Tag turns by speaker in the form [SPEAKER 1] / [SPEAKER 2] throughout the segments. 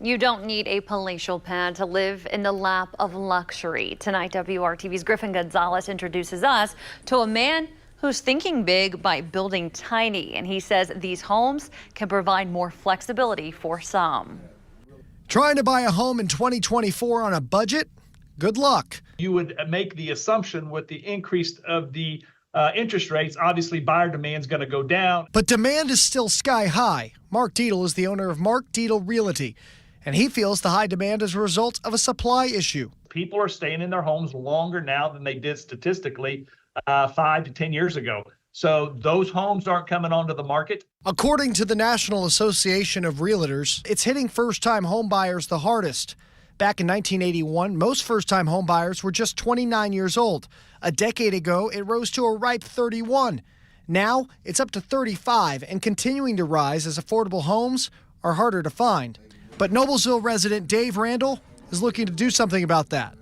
[SPEAKER 1] You don't need a palatial pad to live in the lap of luxury. Tonight, WRTV's Griffin Gonzalez introduces us to a man who's thinking big by building tiny, and he says these homes can provide more flexibility for some.
[SPEAKER 2] Trying to buy a home in 2024 on a budget? Good luck.
[SPEAKER 3] You would make the assumption with the increase of the interest rates, obviously buyer demand is going to go down.
[SPEAKER 2] But demand is still sky high. Mark Deedle is the owner of Mark Deedle Realty, and he feels the high demand is a result of a supply issue.
[SPEAKER 3] People are staying in their homes longer now than they did statistically 5 to 10 years ago. So those homes aren't coming onto the market.
[SPEAKER 2] According to the National Association of Realtors, it's hitting first-time home buyers the hardest. Back in 1981, most first-time home buyers were just 29 years old. A decade ago, it rose to a ripe 31. Now, it's up to 35 and continuing to rise as affordable homes are harder to find. But Noblesville resident Dave Randall is looking to do something about that.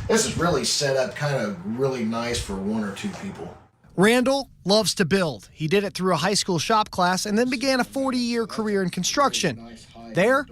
[SPEAKER 4] This is really set up kind of really nice for one or two people.
[SPEAKER 2] Randall loves to build. He did it through a high school shop class and then began a 40-year career in construction. There,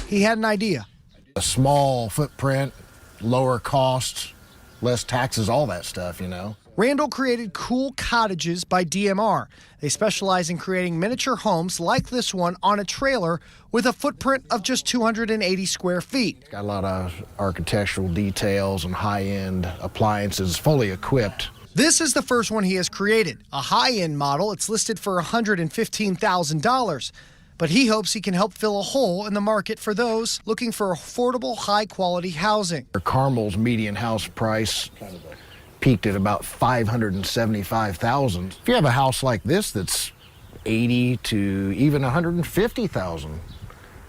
[SPEAKER 2] he had an idea.
[SPEAKER 4] A small footprint, lower costs, less taxes, all that stuff, you know.
[SPEAKER 2] Randall created Cool Cottages by DMR. They specialize in creating miniature homes like this one on a trailer with a footprint of just 280 square feet.
[SPEAKER 4] Got a lot of architectural details and high-end appliances, fully equipped.
[SPEAKER 2] This is the first one he has created, a high-end model. It's listed for $115,000. But he hopes he can help fill a hole in the market for those looking for affordable, high-quality housing.
[SPEAKER 4] Carmel's median house price peaked at about $575,000. If you have a house like this that's $80,000 to even $150,000,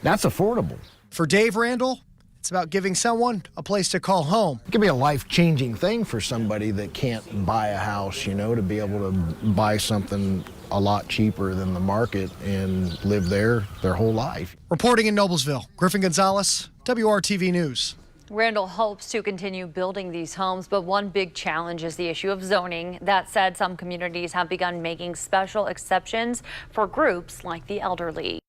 [SPEAKER 4] that's affordable.
[SPEAKER 2] For Dave Randall, it's about giving someone a place to call home.
[SPEAKER 4] It can be a life-changing thing for somebody that can't buy a house, you know, to be able to buy something a lot cheaper than the market and live there their whole life.
[SPEAKER 2] Reporting in Noblesville, Griffin Gonzalez, WRTV News.
[SPEAKER 1] Randall hopes to continue building these homes, but one big challenge is the issue of zoning. That said, some communities have begun making special exceptions for groups like the elderly.